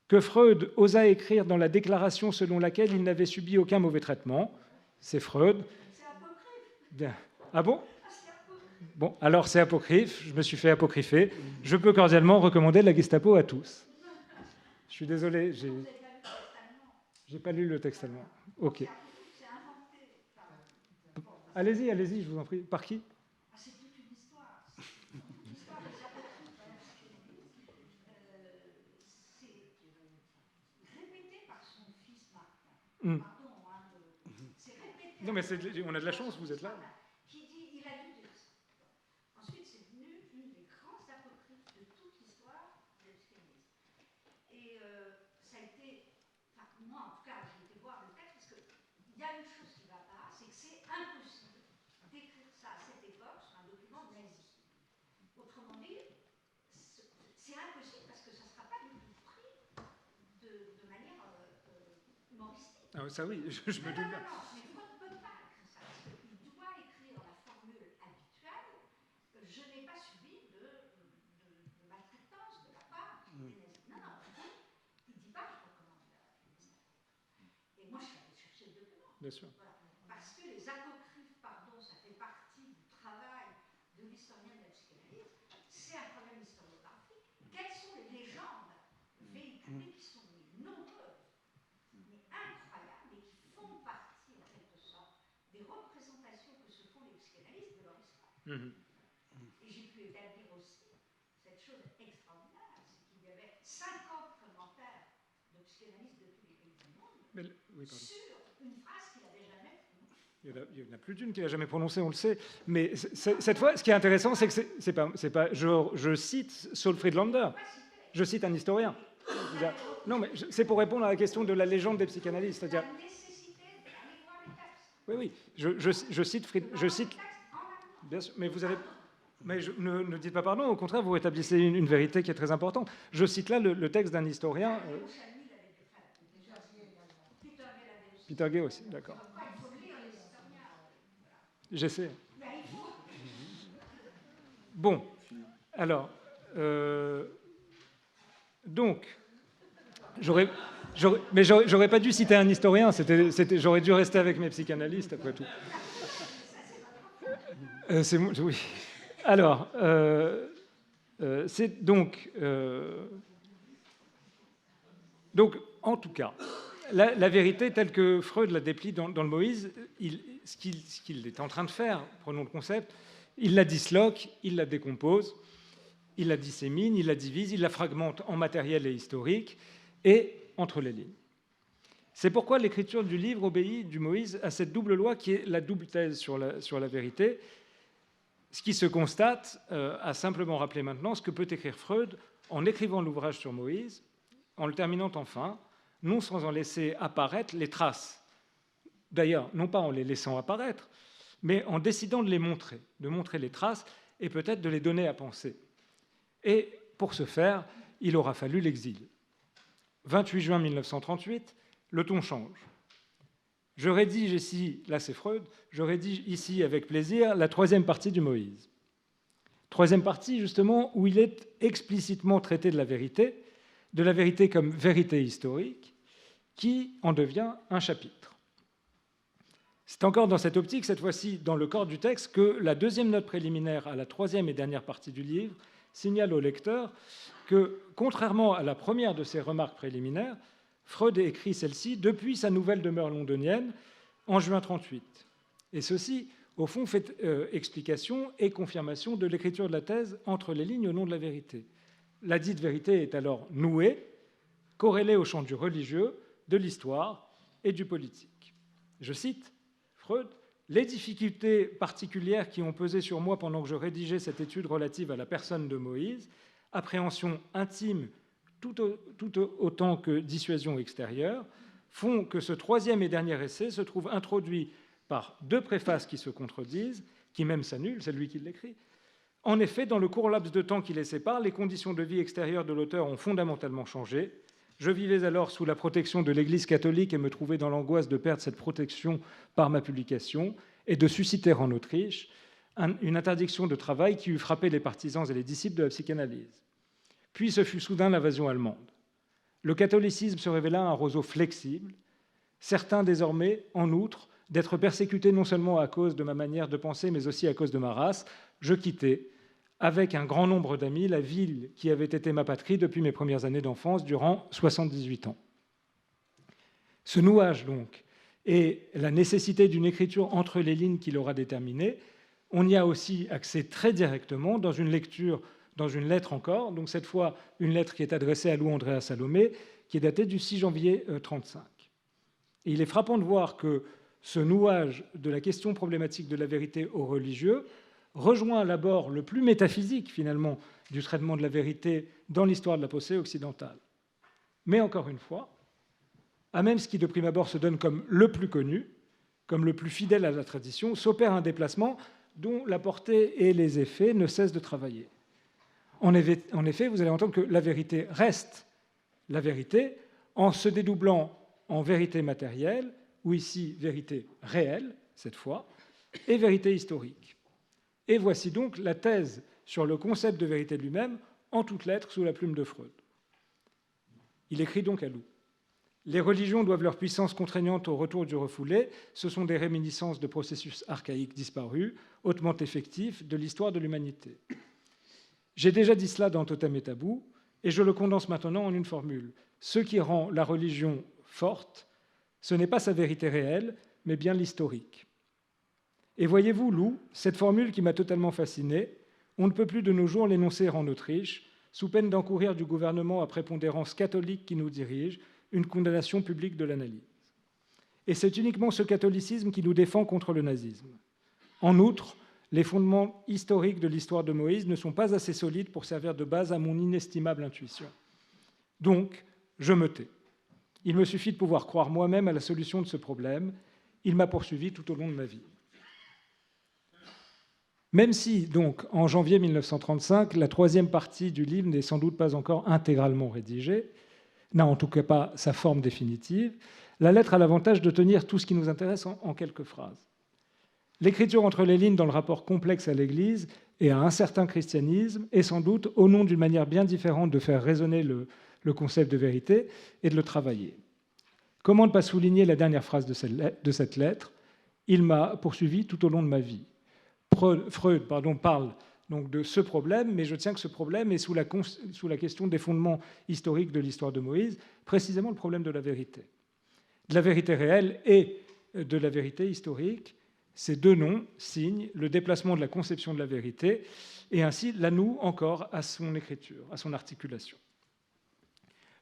que Freud osa écrire dans la déclaration selon laquelle il n'avait subi aucun mauvais traitement. C'est Freud. C'est apocryphe. Bien. Ah bon ? Bon, alors c'est apocryphe, je me suis fait apocrypher. Je peux cordialement recommander la Gestapo à tous. Je suis désolé, j'ai pas lu le texte allemand. Ok. Allez-y, je vous en prie. Par qui ? C'est toute une histoire. C'est répété par son fils Martin. Pardon, c'est répété. Non, mais on a de la chance, vous êtes là. Qui dit, il a dû dire ça. Ensuite, c'est devenu une des grandes apocryphes de toute l'histoire de l'extrémisme. Et ça a été, enfin, moi en tout cas, j'ai été voir le texte, parce qu'il y a une chose qui ne va pas, c'est que c'est impossible d'écrire ça à cette époque sur un document nazi. Autrement dit, c'est impossible parce que ça ne sera pas du tout pris de manière humoristique. Ah, ça oui, je me doute bien. Non, mais Freud ne peut pas écrire ça, parce qu'il doit écrire dans la formule habituelle. Je n'ai pas subi de maltraitance de la part des nazis. Non, il ne dit pas je recommande la Gestapo. Et moi, je suis allée chercher le document. Bien sûr. Voilà. Parce que les apocryphes, pardon, ça fait partie du travail de l'historien de la psychanalyse. C'est un problème historiographique. Quelles sont les légendes véhiculées qui sont nombreuses, mais incroyables, et qui font partie, en quelque sorte, des représentations que se font les psychanalystes de leur histoire. Et j'ai pu établir aussi cette chose extraordinaire, c'est qu'il y avait 50 commentaires de psychanalystes de tous les pays du monde sur une phrase qu'il n'avait jamais prononcée. Il y en a plus d'une qui n'a jamais prononcé, on le sait. Mais cette fois, ce qui est intéressant, c'est que c'est pas je cite Saul Friedlander, je cite un historien. Non, mais c'est pour répondre à la question de la légende des psychanalystes, c'est-à-dire. La nécessité d'aller voir les textes. Oui, je cite. Bien sûr, mais vous avez. Mais ne dites pas pardon, au contraire, vous rétablissez une vérité qui est très importante. Je cite là le texte d'un historien. Peter Gay aussi, d'accord. J'essaie. Bon, alors, donc, j'aurais. Mais j'aurais pas dû citer un historien, j'aurais dû rester avec mes psychanalystes, après tout. Oui. Alors, c'est donc, en tout cas, la vérité telle que Freud la déplie dans le Moïse, ce qu'il est en train de faire, prenons le concept, il la disloque, il la décompose, il la dissémine, il la divise, il la fragmente en matériel et historique et entre les lignes. C'est pourquoi l'écriture du livre obéit, du Moïse, à cette double loi qui est la double thèse sur la vérité. Ce qui se constate, à simplement rappeler maintenant ce que peut écrire Freud en écrivant l'ouvrage sur Moïse, en le terminant enfin, non sans en laisser apparaître les traces. D'ailleurs, non pas en les laissant apparaître, mais en décidant de montrer les traces et peut-être de les donner à penser. Et pour ce faire, il aura fallu l'exil. 28 juin 1938, le ton change. Je rédige ici, là c'est Freud, je rédige ici avec plaisir la troisième partie du Moïse. Troisième partie, justement, où il est explicitement traité de la vérité comme vérité historique, qui en devient un chapitre. C'est encore dans cette optique, cette fois-ci dans le corps du texte, que la deuxième note préliminaire à la troisième et dernière partie du livre signale au lecteur que, contrairement à la première de ses remarques préliminaires, Freud écrit celle-ci depuis sa nouvelle demeure londonienne en juin 1938. Et ceci, au fond, fait explication et confirmation de l'écriture de la thèse entre les lignes au nom de la vérité. La dite vérité est alors nouée, corrélée au champ du religieux, de l'histoire et du politique. Je cite Freud, « Les difficultés particulières qui ont pesé sur moi pendant que je rédigeais cette étude relative à la personne de Moïse, appréhension intime tout autant que dissuasion extérieure, font que ce troisième et dernier essai se trouve introduit par deux préfaces qui se contredisent, qui même s'annulent, c'est lui qui l'écrit. En effet, dans le court laps de temps qui les sépare, les conditions de vie extérieures de l'auteur ont fondamentalement changé. Je vivais alors sous la protection de l'Église catholique et me trouvais dans l'angoisse de perdre cette protection par ma publication et de susciter en Autriche une interdiction de travail qui eût frappé les partisans et les disciples de la psychanalyse. Puis ce fut soudain l'invasion allemande. Le catholicisme se révéla un roseau flexible, certain désormais, en outre, d'être persécuté non seulement à cause de ma manière de penser, mais aussi à cause de ma race. Je quittai, avec un grand nombre d'amis, la ville qui avait été ma patrie depuis mes premières années d'enfance, durant 78 ans. Ce nouage, donc, et la nécessité d'une écriture entre les lignes qu'il aura déterminée, on y a aussi accès très directement dans une lettre encore, donc cette fois une lettre qui est adressée à Lou Andréa Salomé, qui est datée du 6 janvier 1935. Et il est frappant de voir que ce nouage de la question problématique de la vérité aux religieux rejoint l'abord le plus métaphysique, finalement, du traitement de la vérité dans l'histoire de la pensée occidentale. Mais encore une fois, à même ce qui de prime abord se donne comme le plus connu, comme le plus fidèle à la tradition, s'opère un déplacement dont la portée et les effets ne cessent de travailler. En effet, vous allez entendre que la vérité reste la vérité en se dédoublant en vérité matérielle, ou ici vérité réelle, cette fois, et vérité historique. Et voici donc la thèse sur le concept de vérité lui-même, en toutes lettres sous la plume de Freud. Il écrit donc à Lou. Les religions doivent leur puissance contraignante au retour du refoulé. Ce sont des réminiscences de processus archaïques disparus, hautement effectifs de l'histoire de l'humanité. J'ai déjà dit cela dans Totem et Tabou, et je le condense maintenant en une formule. Ce qui rend la religion forte, ce n'est pas sa vérité réelle, mais bien l'historique. Et voyez-vous, Lou, cette formule qui m'a totalement fasciné, on ne peut plus de nos jours l'énoncer en Autriche, sous peine d'encourir du gouvernement à prépondérance catholique qui nous dirige, une condamnation publique de l'analyse. Et c'est uniquement ce catholicisme qui nous défend contre le nazisme. En outre, les fondements historiques de l'histoire de Moïse ne sont pas assez solides pour servir de base à mon inestimable intuition. Donc, je me tais. Il me suffit de pouvoir croire moi-même à la solution de ce problème. Il m'a poursuivi tout au long de ma vie. Même si, donc, en janvier 1935, la troisième partie du livre n'est sans doute pas encore intégralement rédigée, n'a en tout cas pas sa forme définitive, la lettre a l'avantage de tenir tout ce qui nous intéresse en quelques phrases. L'écriture entre les lignes dans le rapport complexe à l'Église et à un certain christianisme est sans doute, au nom d'une manière bien différente de faire résonner le concept de vérité et de le travailler. Comment ne pas souligner la dernière phrase de cette lettre ? Il m'a poursuivi tout au long de ma vie. Freud parle donc de ce problème, mais je tiens que ce problème est sous la question des fondements historiques de l'histoire de Moïse, précisément le problème de la vérité. De la vérité réelle et de la vérité historique, ces deux noms signent le déplacement de la conception de la vérité et ainsi la nouent encore à son écriture, à son articulation.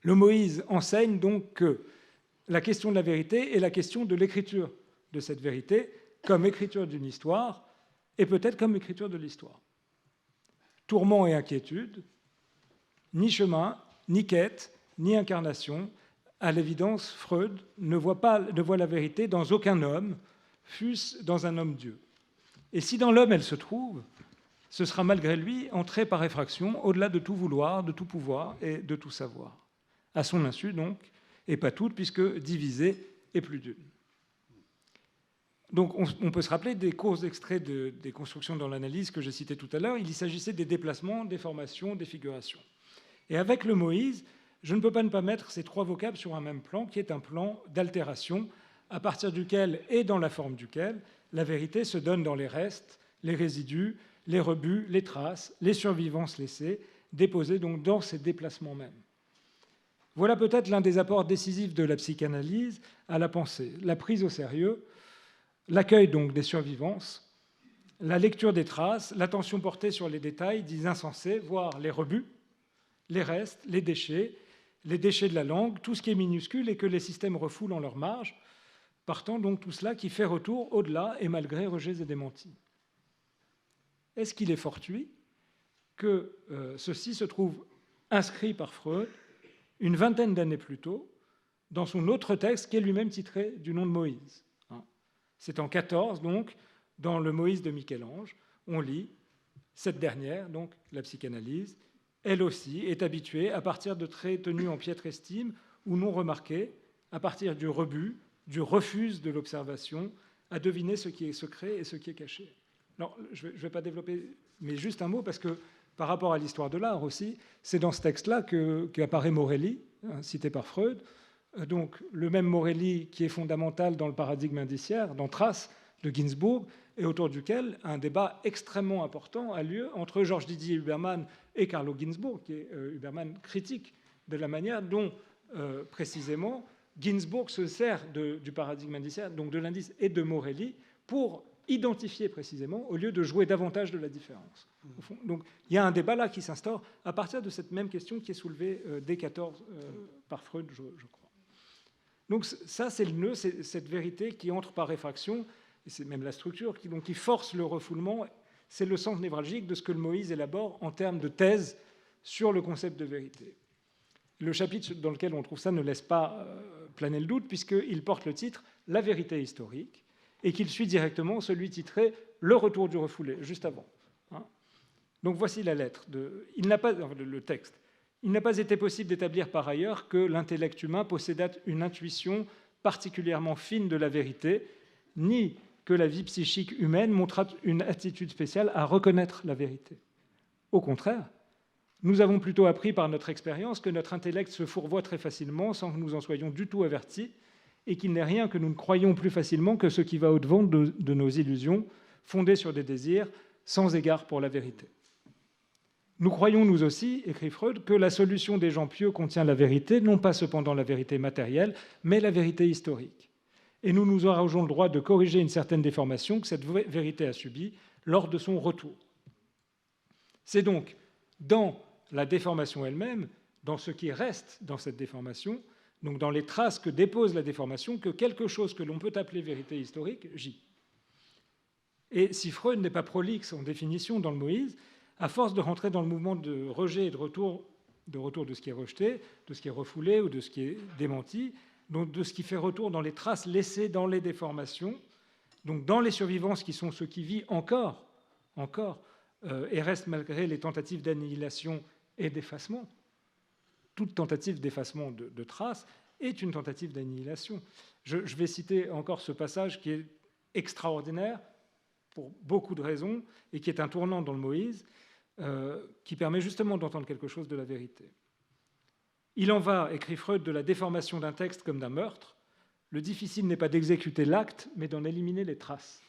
Le Moïse enseigne donc que la question de la vérité est la question de l'écriture de cette vérité comme écriture d'une histoire et peut-être comme écriture de l'histoire. Tourment et inquiétude, ni chemin, ni quête, ni incarnation. À l'évidence, Freud ne voit la vérité dans aucun homme, fût-ce dans un homme-dieu. Et si dans l'homme elle se trouve, ce sera malgré lui entrée par effraction au-delà de tout vouloir, de tout pouvoir et de tout savoir. À son insu, donc, et pas toute, puisque divisée est plus d'une. Donc on peut se rappeler des courts extraits des constructions dans l'analyse que j'ai citées tout à l'heure. Il s'agissait des déplacements, des formations, des figurations. Et avec le Moïse, je ne peux pas ne pas mettre ces trois vocables sur un même plan, qui est un plan d'altération, à partir duquel et dans la forme duquel la vérité se donne dans les restes, les résidus, les rebuts, les traces, les survivances laissées, déposées donc dans ces déplacements mêmes. Voilà peut-être l'un des apports décisifs de la psychanalyse à la pensée, la prise au sérieux, l'accueil donc des survivances, la lecture des traces, l'attention portée sur les détails dits insensés, voire les rebuts, les restes, les déchets de la langue, tout ce qui est minuscule et que les systèmes refoulent en leur marge, partant donc tout cela qui fait retour au-delà et malgré rejets et démentis. Est-ce qu'il est fortuit que ceci se trouve inscrit par Freud une vingtaine d'années plus tôt dans son autre texte qui est lui-même titré du nom de Moïse ? C'est en 14, donc, dans le Moïse de Michel-Ange, on lit cette dernière, donc la psychanalyse, elle aussi est habituée, à partir de traits tenus en piètre estime ou non remarqués, à partir du rebut, du refus de l'observation, à deviner ce qui est secret et ce qui est caché. Alors, je ne vais pas développer, mais juste un mot, parce que par rapport à l'histoire de l'art aussi, c'est dans ce texte-là qu'apparaît Morelli, cité par Freud, donc le même Morelli qui est fondamental dans le paradigme indiciaire, dans Traces de Ginsburg, et autour duquel un débat extrêmement important a lieu entre Georges Didier Huberman et Carlo Ginzburg, qui est Huberman critique de la manière dont, précisément, Ginsburg se sert du paradigme indiciaire, donc de l'indice et de Morelli, pour identifier précisément, au lieu de jouer davantage de la différence. Au fond. Donc il y a un débat là qui s'instaure à partir de cette même question qui est soulevée dès 14 par Freud, je crois. Donc ça, c'est le nœud, c'est cette vérité qui entre par réfraction, et c'est même la structure qui force le refoulement. C'est le centre névralgique de ce que le Moïse élabore en termes de thèse sur le concept de vérité. Le chapitre dans lequel on trouve ça ne laisse pas planer le doute, puisqu'il porte le titre « La vérité historique », et qu'il suit directement celui titré « Le retour du refoulé », juste avant. Donc voici la lettre, le texte. Il n'a pas été possible d'établir par ailleurs que l'intellect humain possédât une intuition particulièrement fine de la vérité, ni que la vie psychique humaine montrât une attitude spéciale à reconnaître la vérité. Au contraire, nous avons plutôt appris par notre expérience que notre intellect se fourvoie très facilement sans que nous en soyons du tout avertis, et qu'il n'est rien que nous ne croyons plus facilement que ce qui va au-devant de nos illusions, fondées sur des désirs, sans égard pour la vérité. Nous croyons, nous aussi, écrit Freud, que la solution des gens pieux contient la vérité, non pas cependant la vérité matérielle, mais la vérité historique. Et nous nous arrogeons le droit de corriger une certaine déformation que cette vérité a subie lors de son retour. C'est donc dans la déformation elle-même, dans ce qui reste dans cette déformation, donc dans les traces que dépose la déformation, que quelque chose que l'on peut appeler vérité historique gît. Et si Freud n'est pas prolixe en définition dans le Moïse, à force de rentrer dans le mouvement de rejet et de retour de ce qui est rejeté, de ce qui est refoulé ou de ce qui est démenti, donc de ce qui fait retour dans les traces laissées dans les déformations, donc dans les survivances qui sont ce qui vit encore, et reste malgré les tentatives d'annihilation et d'effacement. Toute tentative d'effacement de traces est une tentative d'annihilation. Je vais citer encore ce passage qui est extraordinaire pour beaucoup de raisons et qui est un tournant dans le Moïse, qui permet justement d'entendre quelque chose de la vérité. Il en va, écrit Freud, de la déformation d'un texte comme d'un meurtre. Le difficile n'est pas d'exécuter l'acte, mais d'en éliminer les traces.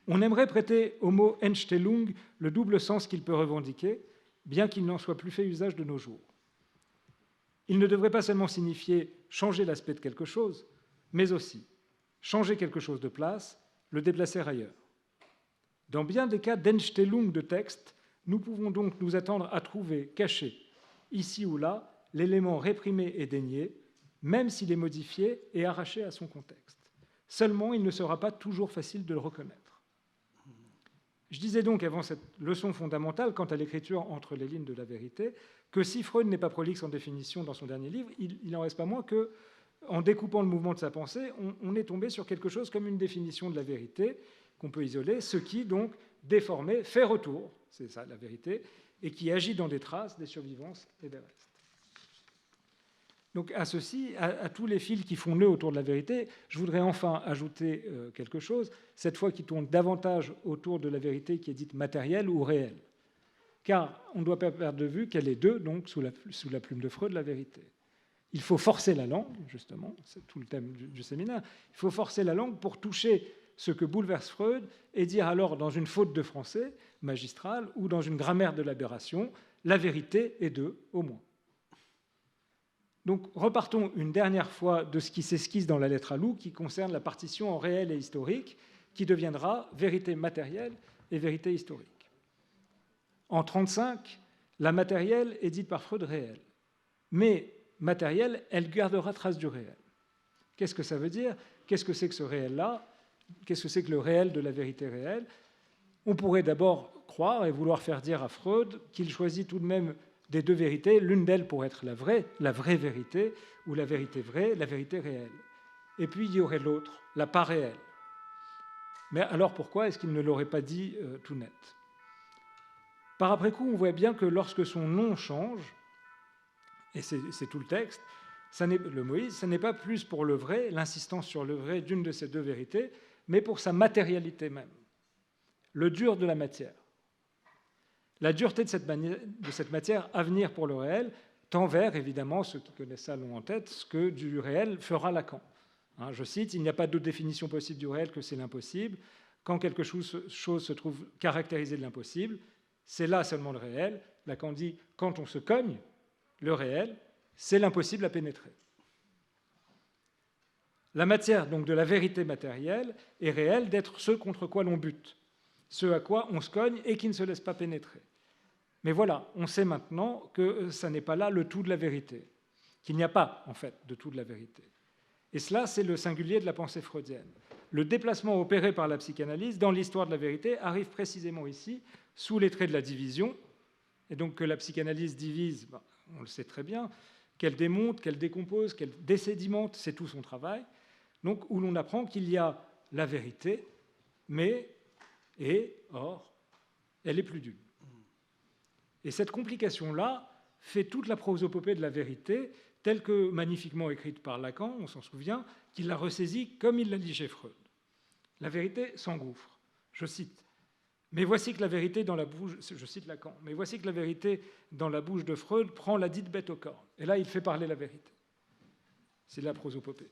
On aimerait prêter au mot Entstellung le double sens qu'il peut revendiquer, bien qu'il n'en soit plus fait usage de nos jours. Il ne devrait pas seulement signifier changer l'aspect de quelque chose, mais aussi changer quelque chose de place, le déplacer ailleurs. Dans bien des cas d'Entstellung de texte, nous pouvons donc nous attendre à trouver caché, ici ou là, l'élément réprimé et dénié, même s'il est modifié et arraché à son contexte. Seulement, il ne sera pas toujours facile de le reconnaître. Je disais donc avant cette leçon fondamentale quant à l'écriture entre les lignes de la vérité que si Freud n'est pas prolixe en définition dans son dernier livre, il n'en reste pas moins que, en découpant le mouvement de sa pensée, on est tombé sur quelque chose comme une définition de la vérité qu'on peut isoler, ce qui, donc, déformé, fait retour, c'est ça la vérité, et qui agit dans des traces, des survivances et des restes. Donc à ceci, à tous les fils qui font nœud autour de la vérité, je voudrais enfin ajouter quelque chose, cette fois qui tourne davantage autour de la vérité qui est dite matérielle ou réelle. Car on ne doit pas perdre de vue qu'elle est deux, donc sous la plume de Freud, la vérité. Il faut forcer la langue, justement, c'est tout le thème du séminaire, il faut forcer la langue pour toucher ce que bouleverse Freud et dire alors dans une faute de français magistrale ou dans une grammaire de l'aberration, la vérité est deux au moins. Donc repartons une dernière fois de ce qui s'esquisse dans la lettre à Lou qui concerne la partition en réel et historique qui deviendra vérité matérielle et vérité historique. En 1935, la matérielle est dite par Freud réelle. Mais matérielle, elle gardera trace du réel. Qu'est-ce que ça veut dire? Qu'est-ce que c'est que ce réel-là? Qu'est-ce que c'est que le réel de la vérité réelle? On pourrait d'abord croire et vouloir faire dire à Freud qu'il choisit tout de même des deux vérités, l'une d'elles pour être la vraie vérité, ou la vérité vraie, la vérité réelle. Et puis il y aurait l'autre, la pas réelle. Mais alors pourquoi est-ce qu'il ne l'aurait pas dit tout net? Par après-coup, on voit bien que lorsque son nom change, et c'est tout le texte, le Moïse, ce n'est pas plus pour le vrai, l'insistance sur le vrai d'une de ces deux vérités, mais pour sa matérialité même, le dur de la matière. La dureté de cette matière à venir pour le réel tend vers, évidemment, ceux qui connaissent ça l'ont en tête, ce que du réel fera Lacan. Je cite, « Il n'y a pas d'autre définition possible du réel que c'est l'impossible. Quand quelque chose se trouve caractérisé de l'impossible, c'est là seulement le réel. » Lacan dit, « Quand on se cogne, le réel, c'est l'impossible à pénétrer. » La matière donc de la vérité matérielle est réelle d'être ce contre quoi l'on bute, ce à quoi on se cogne et qui ne se laisse pas pénétrer. Mais voilà, on sait maintenant que ça n'est pas là le tout de la vérité, qu'il n'y a pas en fait de tout de la vérité. Et cela, c'est le singulier de la pensée freudienne. Le déplacement opéré par la psychanalyse dans l'histoire de la vérité arrive précisément ici, sous les traits de la division, et donc que la psychanalyse divise, on le sait très bien, qu'elle démonte, qu'elle décompose, qu'elle désédimente, c'est tout son travail, donc où l'on apprend qu'il y a la vérité, mais, et, or, elle est plus d'une. Et cette complication-là fait toute la prosopopée de la vérité, telle que magnifiquement écrite par Lacan, on s'en souvient, qu'il la ressaisit comme il l'a dit chez Freud. La vérité s'engouffre. Je cite. Mais voici que la vérité dans la bouche, je cite Lacan, mais voici que la vérité dans la bouche de Freud prend la dite bête au corps. Et là, il fait parler la vérité. C'est la prosopopée.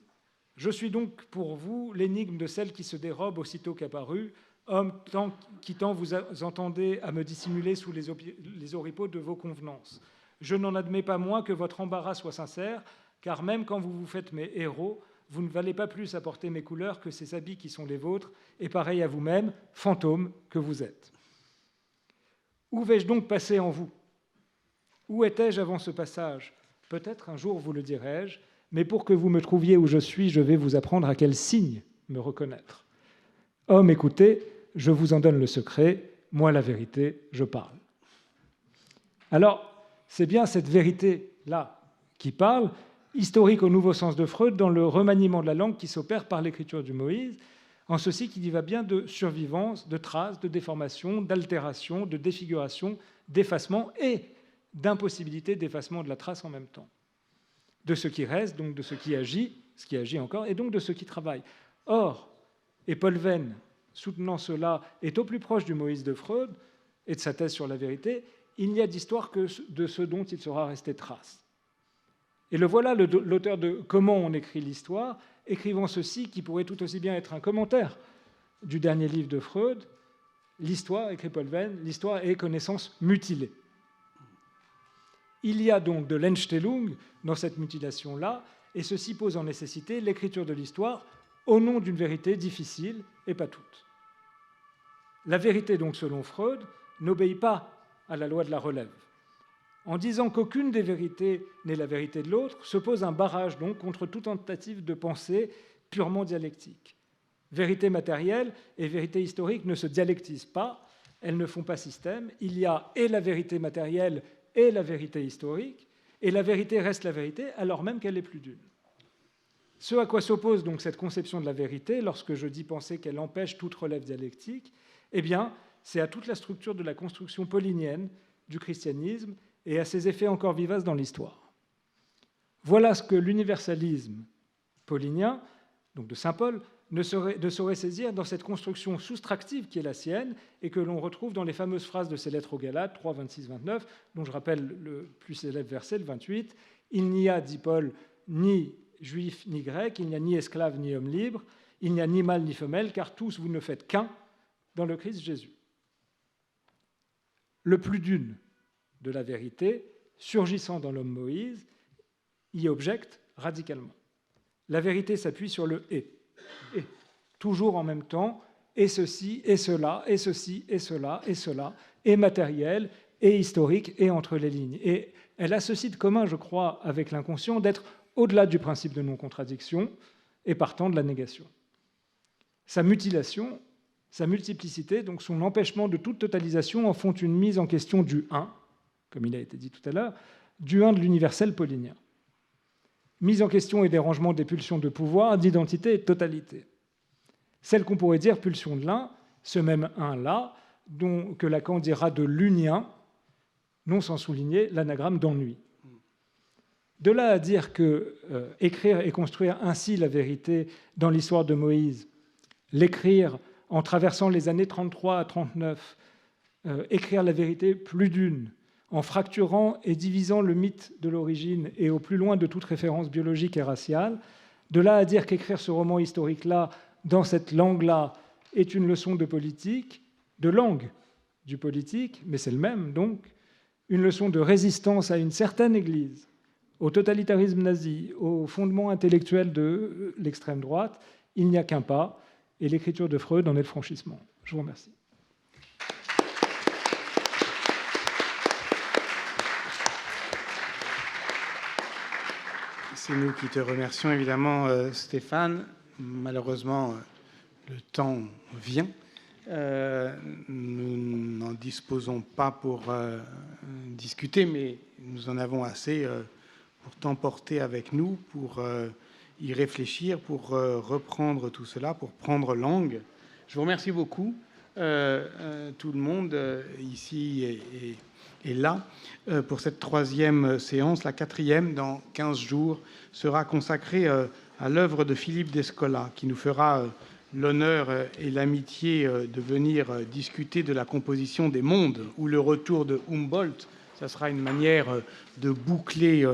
Je suis donc pour vous l'énigme de celle qui se dérobe aussitôt qu'apparue, homme qui tant vous entendez à me dissimuler sous les oripeaux de vos convenances. Je n'en admets pas moins que votre embarras soit sincère, car même quand vous vous faites mes héros, vous ne valez pas plus à porter mes couleurs que ces habits qui sont les vôtres, et pareil à vous-même, fantôme que vous êtes. Où vais-je donc passer en vous? Où étais-je avant ce passage? Peut-être un jour vous le dirai-je, mais pour que vous me trouviez où je suis, je vais vous apprendre à quel signe me reconnaître. Homme, écoutez, je vous en donne le secret, moi la vérité, je parle. Alors, c'est bien cette vérité-là qui parle, historique au nouveau sens de Freud, dans le remaniement de la langue qui s'opère par l'écriture du Moïse, en ceci qu'il y va bien de survivance, de traces, de déformation, d'altération, de défiguration, d'effacement et d'impossibilité d'effacement de la trace en même temps. De ce qui reste, donc de ce qui agit encore, et donc de ce qui travaille. Or, et Paul Venn, soutenant cela, est au plus proche du Moïse de Freud et de sa thèse sur la vérité, il n'y a d'histoire que de ce dont il sera resté trace. Et le voilà, l'auteur de « Comment on écrit l'histoire », écrivant ceci qui pourrait tout aussi bien être un commentaire du dernier livre de Freud, « L'histoire », écrit Paul Venn, « l'histoire est connaissance mutilée ». Il y a donc de l'Entstellung dans cette mutilation-là, et ceci pose en nécessité l'écriture de l'histoire au nom d'une vérité difficile et pas toute. La vérité, donc, selon Freud, n'obéit pas à la loi de la relève. En disant qu'aucune des vérités n'est la vérité de l'autre, se pose un barrage donc contre toute tentative de pensée purement dialectique. Vérité matérielle et vérité historique ne se dialectisent pas, elles ne font pas système. Il y a et la vérité matérielle et la vérité historique, et la vérité reste la vérité alors même qu'elle est plus d'une. Ce à quoi s'oppose donc cette conception de la vérité, lorsque je dis penser qu'elle empêche toute relève dialectique, eh bien, c'est à toute la structure de la construction paulinienne du christianisme et à ses effets encore vivaces dans l'histoire. Voilà ce que l'universalisme paulinien, donc de saint Paul, ne saurait saisir dans cette construction soustractive qui est la sienne et que l'on retrouve dans les fameuses phrases de ses lettres aux Galates, 3, 26, 29, dont je rappelle le plus célèbre verset, le 28. « Il n'y a, dit Paul, ni juif ni grec, il n'y a ni esclave ni homme libre, il n'y a ni mâle ni femelle, car tous vous ne faites qu'un dans le Christ Jésus. » Le plus d'une de la vérité, surgissant dans l'homme Moïse, y objecte radicalement. La vérité s'appuie sur le « et ». Et toujours en même temps, et ceci, et cela, et ceci, et cela, et cela, et matériel, et historique, et entre les lignes. Et elle a ceci de commun, je crois, avec l'inconscient, d'être au-delà du principe de non-contradiction, et partant de la négation. Sa mutilation, sa multiplicité, donc son empêchement de toute totalisation, en font une mise en question du un, comme il a été dit tout à l'heure, du un de l'universel paulinien. Mise en question et dérangement des pulsions de pouvoir, d'identité et de totalité. Celle qu'on pourrait dire pulsion de l'un, ce même un-là, que Lacan dira de l'unien, non sans souligner l'anagramme d'ennui. De là à dire que écrire et construire ainsi la vérité dans l'histoire de Moïse, l'écrire en traversant les années 33 à 39, écrire la vérité plus d'une, en fracturant et divisant le mythe de l'origine et au plus loin de toute référence biologique et raciale, de là à dire qu'écrire ce roman historique-là, dans cette langue-là, est une leçon de politique, de langue du politique, mais c'est le même donc, une leçon de résistance à une certaine Église, au totalitarisme nazi, au fondement intellectuel de l'extrême droite, il n'y a qu'un pas, et l'écriture de Freud en est le franchissement. Je vous remercie. C'est nous qui te remercions évidemment, Stéphane. Malheureusement, le temps vient. Nous n'en disposons pas pour discuter, mais nous en avons assez pour t'emporter avec nous, pour y réfléchir, pour reprendre tout cela, pour prendre langue. Je vous remercie beaucoup, tout le monde ici et là, pour cette troisième séance. La quatrième, dans 15 jours, sera consacrée à l'œuvre de Philippe Descola, qui nous fera l'honneur et l'amitié de venir discuter de la composition des mondes ou le retour de Humboldt. Ça sera une manière de boucler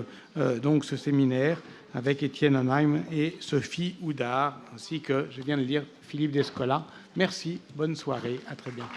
donc ce séminaire avec Étienne Onheim et Sophie Houdard, ainsi que, je viens de le dire, Philippe Descola. Merci, bonne soirée, à très bientôt.